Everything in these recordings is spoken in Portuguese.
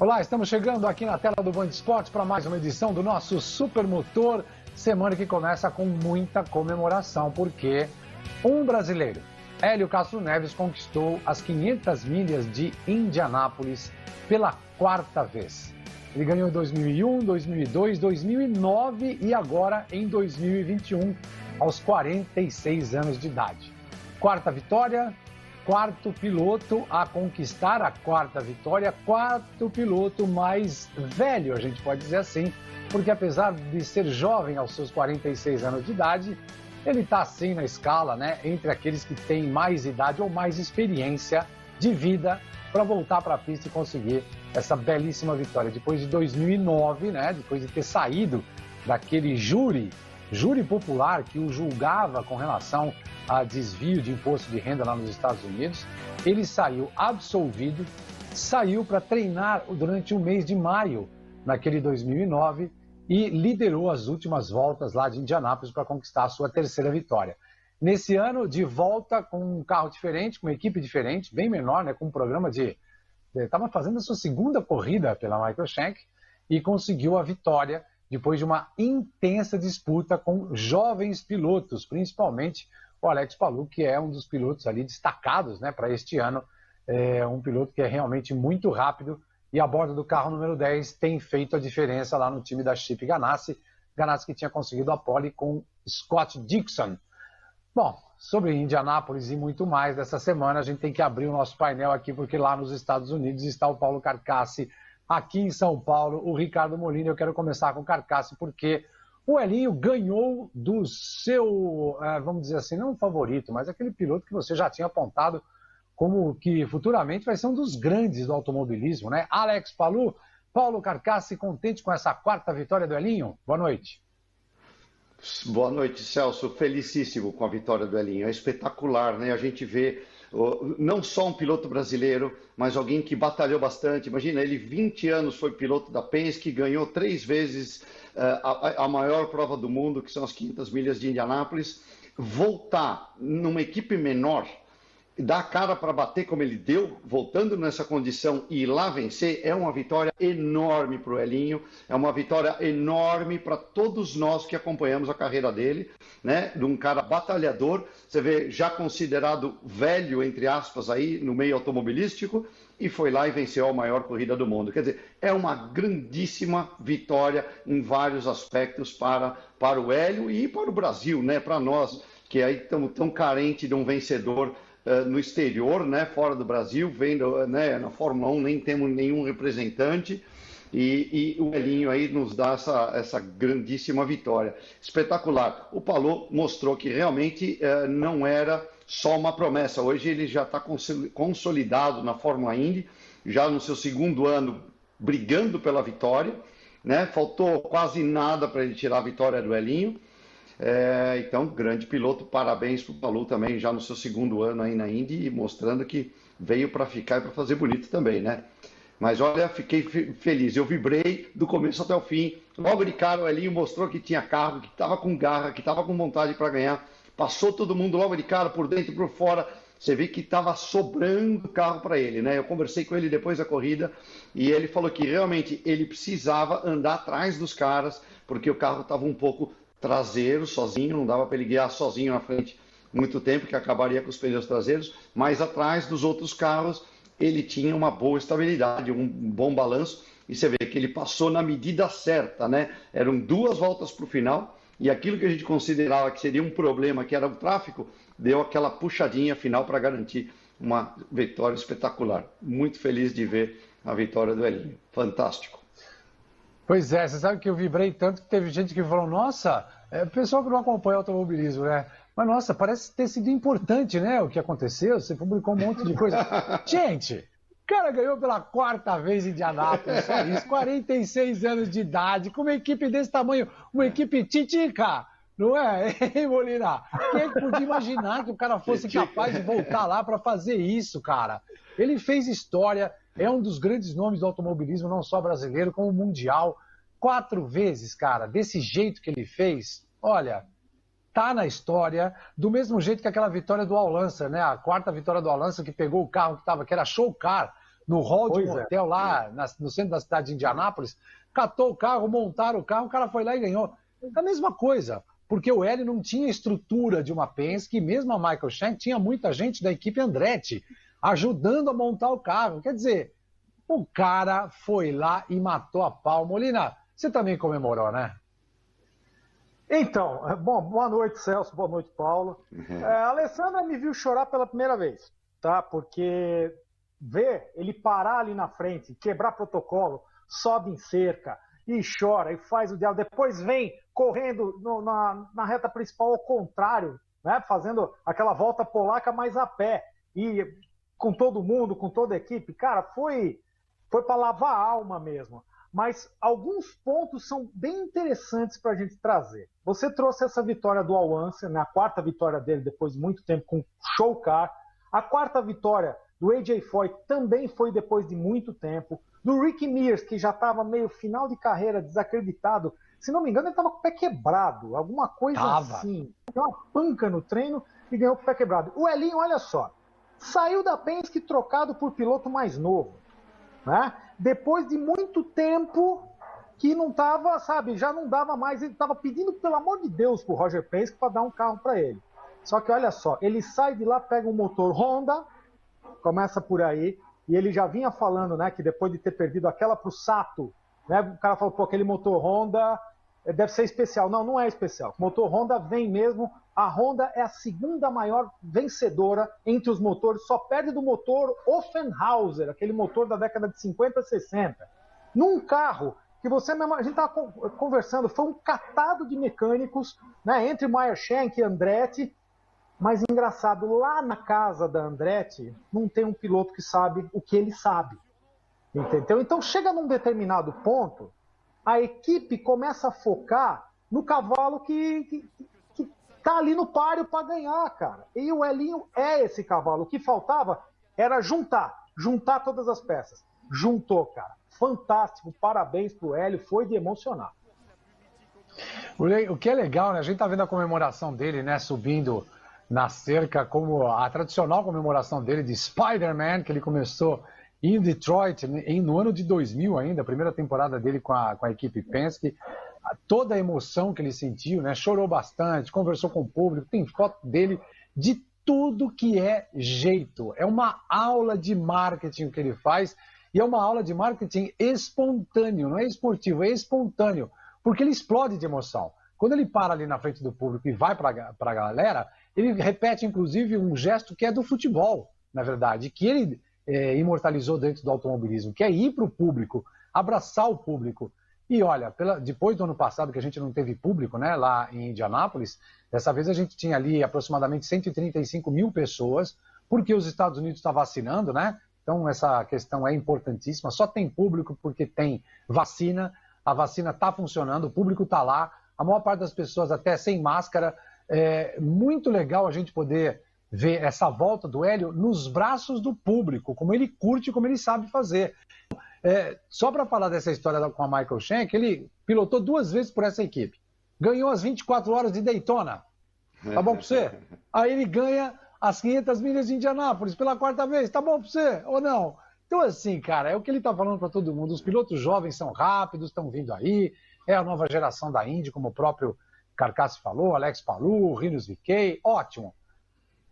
Olá, estamos chegando aqui na tela do Band Esportes para mais uma edição do nosso Supermotor, semana que começa com muita comemoração, porque um brasileiro, Hélio Castro Neves, conquistou as 500 milhas de Indianápolis pela quarta vez. Ele ganhou em 2001, 2002, 2009 e agora em 2021, aos 46 anos de idade. Quarta vitória, quarto piloto a conquistar a quarta vitória, quarto piloto mais velho, a gente pode dizer assim, porque apesar de ser jovem aos seus 46 anos de idade, ele está assim na escala, né, entre aqueles que têm mais idade ou mais experiência de vida para voltar para a pista e conseguir essa belíssima vitória. Depois de 2009, né, depois de ter saído daquele júri popular que o julgava com relação a desvio de imposto de renda lá nos Estados Unidos, ele saiu absolvido, saiu para treinar durante o mês de maio, naquele 2009, e liderou as últimas voltas lá de Indianápolis para conquistar a sua terceira vitória. Nesse ano, de volta com um carro diferente, com uma equipe diferente, bem menor, né, com um programa de... Estava fazendo a sua segunda corrida pela Michael Shank e conseguiu a vitória depois de uma intensa disputa com jovens pilotos, principalmente o Alex Palou, que é um dos pilotos ali destacados, né, para este ano, um piloto que é realmente muito rápido e a bordo do carro número 10 tem feito a diferença lá no time da Chip Ganassi, Ganassi que tinha conseguido a pole com Scott Dixon. Bom, sobre Indianápolis e muito mais dessa semana, a gente tem que abrir o nosso painel aqui, porque lá nos Estados Unidos está o Paulo Carcassi, aqui em São Paulo, o Ricardo Molina. Eu quero começar com o Carcassi, porque o Elinho ganhou do seu, vamos dizer assim, não favorito, mas aquele piloto que você já tinha apontado como que futuramente vai ser um dos grandes do automobilismo, né? Alex Palou. Paulo Carcassi, contente com essa quarta vitória do Elinho? Boa noite. Boa noite, Celso. Felicíssimo com a vitória do Elinho. É espetacular, né? A gente vê não só um piloto brasileiro, mas alguém que batalhou bastante. Imagina, ele 20 anos foi piloto da Penske, ganhou 3 vezes a maior prova do mundo, que são as 500 milhas de Indianápolis. Voltar numa equipe menor, dar a cara para bater como ele deu, voltando nessa condição e ir lá vencer, é uma vitória enorme para o Elinho, é uma vitória enorme para todos nós que acompanhamos a carreira dele, né? De um cara batalhador, você vê, já considerado velho, entre aspas, aí no meio automobilístico, e foi lá e venceu a maior corrida do mundo. Quer dizer, é uma grandíssima vitória em vários aspectos para o Hélio e para o Brasil, né? Para nós, que aí estamos tão carentes de um vencedor no exterior, né, fora do Brasil, vendo, né, na Fórmula 1 nem temos nenhum representante e o Elinho aí nos dá essa grandíssima vitória. Espetacular. O Palou mostrou que realmente não era só uma promessa. Hoje ele já está consolidado na Fórmula Indy, já no seu segundo ano brigando pela vitória, né? Faltou quase nada para ele tirar a vitória do Elinho. Então, grande piloto, parabéns para o Palou também, já no seu segundo ano aí na Indy, mostrando que veio para ficar e para fazer bonito também, né? Mas olha, fiquei feliz, eu vibrei do começo até o fim. Logo de cara o Elinho mostrou que tinha carro, que estava com garra, que estava com vontade para ganhar. Passou todo mundo logo de cara, por dentro e por fora. Você vê que estava sobrando carro para ele, né? Eu conversei com ele depois da corrida e ele falou que realmente ele precisava andar atrás dos caras, porque o carro estava um pouco traseiro, sozinho, não dava para ele guiar sozinho na frente muito tempo, que acabaria com os pneus traseiros, mas atrás dos outros carros ele tinha uma boa estabilidade, um bom balanço, e você vê que ele passou na medida certa, né? Eram 2 voltas para o final, e aquilo que a gente considerava que seria um problema, que era o tráfego, deu aquela puxadinha final para garantir uma vitória espetacular. Muito feliz de ver a vitória do Elinho. Fantástico. Pois é, você sabe que eu vibrei tanto que teve gente que falou, nossa, pessoal que não acompanha o automobilismo, né? Mas, nossa, parece ter sido importante, né, o que aconteceu, você publicou um monte de coisa. Gente, o cara ganhou pela quarta vez em Indianápolis, só isso, 46 anos de idade, com uma equipe desse tamanho, uma equipe titica, não é, hein, Molina? Quem podia imaginar que o cara fosse capaz de voltar lá para fazer isso, cara? Ele fez história, é um dos grandes nomes do automobilismo, não só brasileiro, como mundial. 4 vezes, cara, desse jeito que ele fez, olha, tá na história, do mesmo jeito que aquela vitória do Al Unser, né? A quarta vitória do Al Unser, que pegou o carro que era show car no hall de um Pois é. hotel lá no centro da cidade de Indianápolis, catou o carro, montaram o carro, o cara foi lá e ganhou. É a mesma coisa, porque o Hélio não tinha estrutura de uma Penske, e mesmo a Michael Shank tinha muita gente da equipe Andretti ajudando a montar o carro. Quer dizer, o cara foi lá e matou a pau. Molina, você também comemorou, né? Então, bom, boa noite, Celso, boa noite, Paulo. A Alessandra me viu chorar pela primeira vez, tá? Porque ver ele parar ali na frente, quebrar protocolo, sobe em cerca e chora e faz o diabo, depois vem correndo na reta principal ao contrário, né? Fazendo aquela volta polaca mais a pé e com todo mundo, com toda a equipe, cara, foi para lavar a alma mesmo. Mas alguns pontos são bem interessantes para a gente trazer. Você trouxe essa vitória do Al Unser, né, a quarta vitória dele depois de muito tempo com show car. A quarta vitória do AJ Foyt também foi depois de muito tempo. Do Ricky Mears, que já estava meio final de carreira, desacreditado. Se não me engano, ele estava com o pé quebrado, alguma coisa assim. Deu uma panca no treino e ganhou com o pé quebrado. O Elinho, olha só, saiu da Penske trocado por piloto mais novo, né? Depois de muito tempo que não estava, sabe, já não dava mais, ele estava pedindo, pelo amor de Deus, pro Roger Penske para dar um carro para ele. Só que olha só, ele sai de lá, pega um motor Honda, começa por aí, e ele já vinha falando, né, que depois de ter perdido aquela pro Sato, né, o cara falou, pô, aquele motor Honda deve ser especial. Não, não é especial. O motor Honda vem mesmo. A Honda é a segunda maior vencedora entre os motores, só perde do motor Offenhauser, aquele motor da década de 50 e 60. Num carro que você mesmo, a gente estava conversando, foi um catado de mecânicos, né, entre Meyer Shank e Andretti, mas engraçado, lá na casa da Andretti não tem um piloto que sabe o que ele sabe, entendeu? Então chega num determinado ponto, a equipe começa a focar no cavalo que tá ali no páreo para ganhar, cara. E o Elinho é esse cavalo. O que faltava era juntar todas as peças. Juntou, cara. Fantástico, parabéns pro Hélio, foi de emocionar. O que é legal, né? A gente tá vendo a comemoração dele, né? Subindo na cerca, como a tradicional comemoração dele de Spider-Man, que ele começou em Detroit no ano de 2000 ainda, a primeira temporada dele com a equipe Penske. Toda a emoção que ele sentiu, né? Chorou bastante, conversou com o público, tem foto dele de tudo que é jeito. É uma aula de marketing o que ele faz, e é uma aula de marketing espontâneo, não é esportivo, é espontâneo, porque ele explode de emoção. Quando ele para ali na frente do público e vai para a galera, ele repete inclusive um gesto que é do futebol, na verdade, que ele imortalizou dentro do automobilismo, que é ir para o público, abraçar o público. E olha, depois do ano passado que a gente não teve público, né, lá em Indianápolis, dessa vez a gente tinha ali aproximadamente 135 mil pessoas, porque os Estados Unidos estão vacinando, né? Então essa questão é importantíssima. Só tem público porque tem vacina, a vacina está funcionando, o público está lá, a maior parte das pessoas até sem máscara. É muito legal a gente poder ver essa volta do Hélio nos braços do público, como ele curte, como ele sabe fazer. Só para falar dessa história com a Michael Shank, ele pilotou 2 vezes por essa equipe. Ganhou as 24 horas de Daytona. Tá bom para você? Aí ele ganha as 500 milhas de Indianápolis pela 4ª vez. Tá bom para você ou não? Então, assim, cara, é o que ele tá falando para todo mundo. Os pilotos jovens são rápidos, estão vindo aí. É a nova geração da Indy, como o próprio Carcassi falou, Alex Palou, Rinus VeeKay. Ótimo.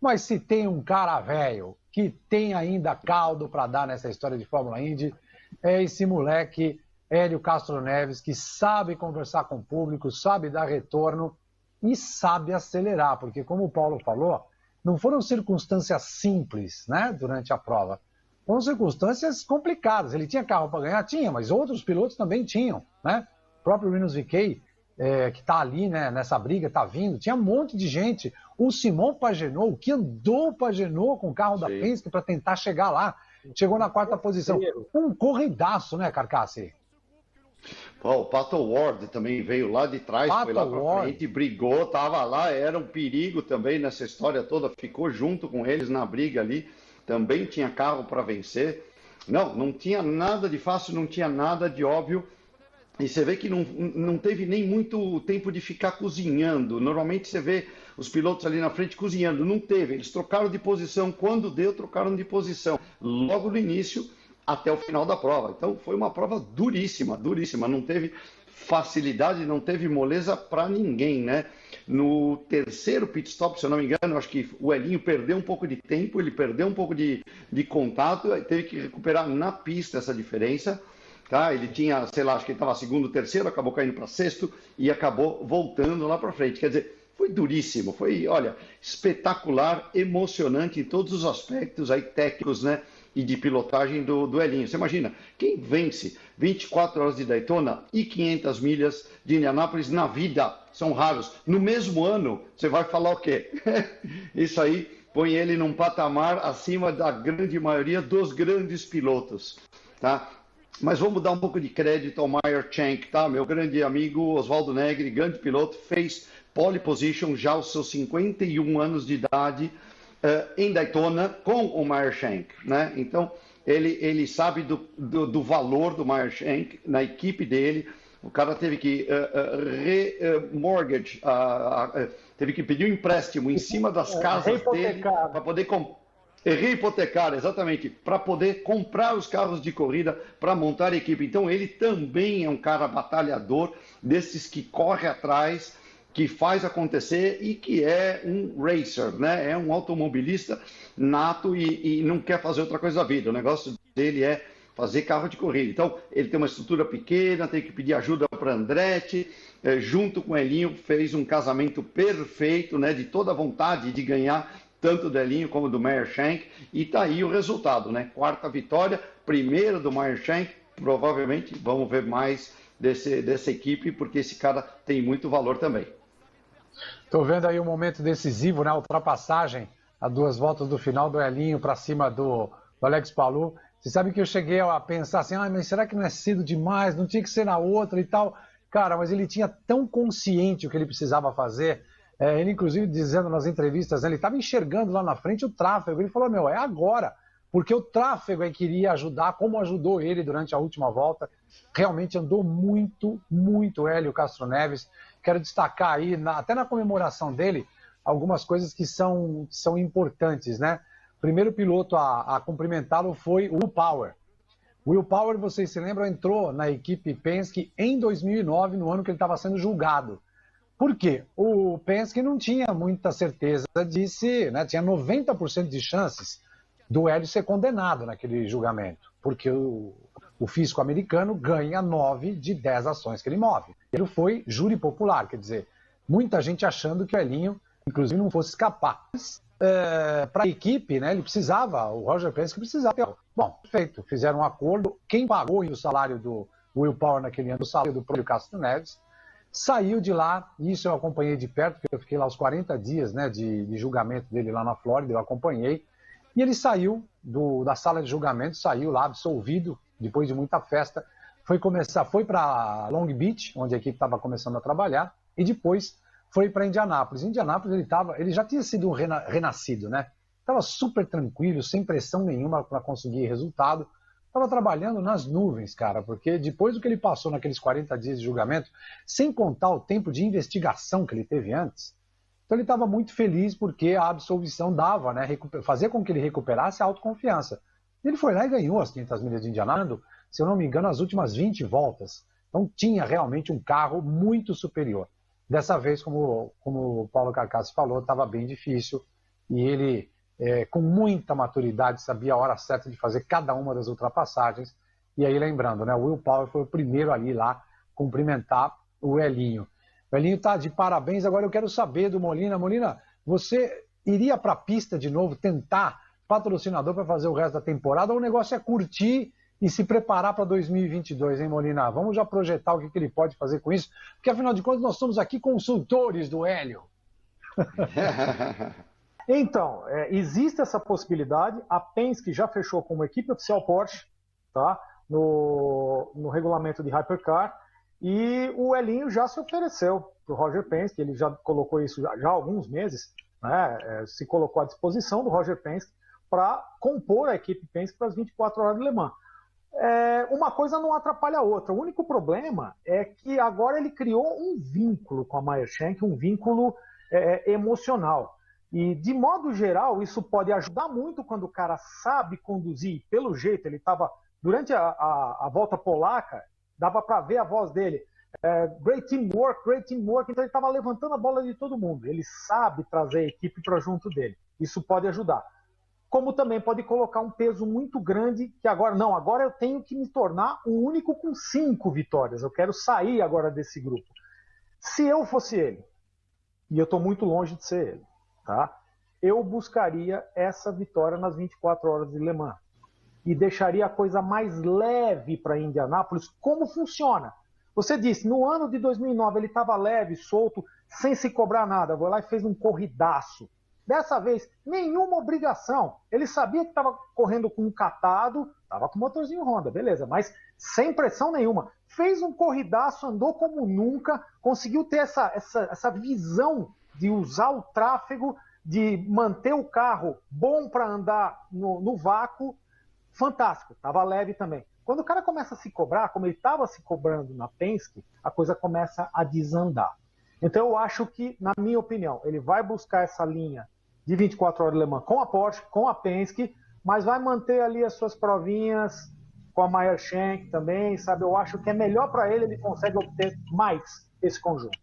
Mas se tem um cara velho que tem ainda caldo para dar nessa história de Fórmula Indy, é esse moleque, Hélio Castro Neves, que sabe conversar com o público, sabe dar retorno e sabe acelerar, porque como o Paulo falou, não foram circunstâncias simples, né, durante a prova. Foram circunstâncias complicadas. Ele tinha carro para ganhar? Tinha, mas outros pilotos também tinham, né? O próprio Rinus VeeKay, que está ali, né, nessa briga, está vindo. Tinha um monte de gente. O Simon Pagenaud, que andou Pagenaud com o carro da Penske para tentar chegar lá. Chegou na 4ª posição. Um corridaço, né, Carcassi? O Pato Ward também veio lá de trás, foi lá pra frente, brigou, tava lá, era um perigo também nessa história toda, ficou junto com eles na briga ali, também tinha carro para vencer. Não tinha nada de fácil, não tinha nada de óbvio. E você vê que não teve nem muito tempo de ficar cozinhando. Normalmente você vê os pilotos ali na frente cozinhando. Não teve. Eles trocaram de posição. Quando deu, trocaram de posição. Logo no início, até o final da prova. Então foi uma prova duríssima, duríssima, não teve facilidade, não teve moleza para ninguém, né? No terceiro pit stop, se eu não me engano, acho que o Elinho perdeu um pouco de tempo, ele perdeu um pouco de contato, teve que recuperar na pista essa diferença, tá? Ele tinha, sei lá, acho que ele estava segundo, terceiro, acabou caindo para sexto e acabou voltando lá para frente. Quer dizer, foi duríssimo, foi, olha, espetacular, emocionante em todos os aspectos aí técnicos, né? E de pilotagem do Elinho. Você imagina, quem vence 24 horas de Daytona e 500 milhas de Indianápolis na vida são raros. No mesmo ano, você vai falar o quê? Isso aí põe ele num patamar acima da grande maioria dos grandes pilotos, tá? Mas vamos dar um pouco de crédito ao Meyer Shank, tá? Meu grande amigo Oswaldo Negri, grande piloto, fez pole position já aos seus 51 anos de idade, em Daytona com o Meyer Shank, né? Então ele sabe do valor do Meyer Shank na equipe dele. O cara teve que remortgage, teve que pedir um empréstimo em cima das casas dele para poder rehipotecar, exatamente, para poder comprar os carros de corrida para montar a equipe. Então ele também é um cara batalhador, desses que corre atrás, que faz acontecer e que é um racer, né? É um automobilista nato e não quer fazer outra coisa da vida. O negócio dele é fazer carro de corrida. Então, ele tem uma estrutura pequena, tem que pedir ajuda para Andretti, junto com o Elinho, fez um casamento perfeito, né? De toda a vontade de ganhar, tanto do Elinho como do Meyer Shank, e tá aí o resultado, né? Quarta vitória, primeira do Meyer Shank, provavelmente vamos ver mais dessa equipe, porque esse cara tem muito valor também. Estou vendo aí um momento decisivo, né? A ultrapassagem a 2 voltas do final do Elinho para cima do Alex Palou. Você sabe que eu cheguei a pensar assim, mas será que não é cedo demais? Não tinha que ser na outra e tal. Cara, mas ele tinha tão consciente o que ele precisava fazer. Ele, inclusive, dizendo nas entrevistas, né, ele estava enxergando lá na frente o tráfego. Ele falou, é agora. Porque o tráfego é que iria ajudar, como ajudou ele durante a última volta. Realmente andou muito, muito Hélio Castro Neves. Quero destacar aí, até na comemoração dele, algumas coisas que são importantes, né? O primeiro piloto a cumprimentá-lo foi o Will Power. O Will Power, vocês se lembram, entrou na equipe Penske em 2009, no ano que ele estava sendo julgado. Por quê? O Penske não tinha muita certeza disso, né? Tinha 90% de chances do Hélio ser condenado naquele julgamento, porque o fisco americano ganha 9 de 10 ações que ele move. Ele foi júri popular, quer dizer, muita gente achando que o Elinho, inclusive, não fosse escapar. Para a equipe, né, ele precisava, o Roger Penske precisava ter. Bom, perfeito, fizeram um acordo. Quem pagou o salário do Will Power naquele ano, o salário do próprio Castro Neves, saiu de lá, e isso eu acompanhei de perto, porque eu fiquei lá os 40 dias, né, de julgamento dele lá na Flórida, eu acompanhei, e ele saiu da sala de julgamento, saiu lá absolvido, depois de muita festa, foi para Long Beach, onde a equipe estava começando a trabalhar, e depois foi para Indianápolis. Em Indianápolis ele já tinha sido um renascido, né? Estava super tranquilo, sem pressão nenhuma para conseguir resultado. Estava trabalhando nas nuvens, cara, porque depois do que ele passou naqueles 40 dias de julgamento, sem contar o tempo de investigação que ele teve antes, então ele estava muito feliz porque a absolvição dava, né? Fazia com que ele recuperasse a autoconfiança. Ele foi lá e ganhou as 500 milhas de Indianápolis, se eu não me engano, as últimas 20 voltas. Então tinha realmente um carro muito superior. Dessa vez, como o Paulo Carcassi falou, estava bem difícil e ele, com muita maturidade, sabia a hora certa de fazer cada uma das ultrapassagens. E aí, lembrando, né, o Will Power foi o primeiro ali lá cumprimentar o Elinho. O Elinho está de parabéns. Agora eu quero saber do Molina. Molina, você iria para a pista de novo tentar patrocinador para fazer o resto da temporada ou o negócio é curtir e se preparar para 2022, hein, Molina? Vamos já projetar o que ele pode fazer com isso, porque afinal de contas nós somos aqui consultores do Hélio. Então, existe essa possibilidade. A Penske já fechou como equipe oficial Porsche, tá? No regulamento de Hypercar, e o Elinho já se ofereceu para o Roger Penske, ele já colocou isso já há alguns meses, né? Se colocou à disposição do Roger Penske para compor a equipe Penske para as 24 horas de Le Mans. Uma coisa não atrapalha a outra. O único problema é que agora ele criou um vínculo com a Meyer Shank, um vínculo emocional. E, de modo geral, isso pode ajudar muito quando o cara sabe conduzir. Pelo jeito, ele estava Durante a volta polaca, dava para ver a voz dele. Great teamwork, então ele estava levantando a bola de todo mundo. Ele sabe trazer a equipe para junto dele. Isso pode ajudar. Como também pode colocar um peso muito grande, que agora eu tenho que me tornar o único com 5 vitórias. Eu quero sair agora desse grupo. Se eu fosse ele, e eu estou muito longe de ser ele, tá? Eu buscaria essa vitória nas 24 horas de Le Mans e deixaria a coisa mais leve para Indianápolis. Como funciona? Você disse, no ano de 2009 ele estava leve, solto, sem se cobrar nada. Foi lá e fez um corridaço. Dessa vez, nenhuma obrigação. Ele sabia que estava correndo com um catado, estava com motorzinho Honda, beleza, mas sem pressão nenhuma. Fez um corridaço, andou como nunca, conseguiu ter essa visão de usar o tráfego, de manter o carro bom para andar no vácuo. Fantástico, estava leve também. Quando o cara começa a se cobrar, como ele estava se cobrando na Penske, a coisa começa a desandar. Então eu acho que, na minha opinião, ele vai buscar essa linha de 24 horas de Le Mans com a Porsche, com a Penske, mas vai manter ali as suas provinhas com a Meyer Shank também, sabe? Eu acho que é melhor para ele, ele consegue obter mais esse conjunto.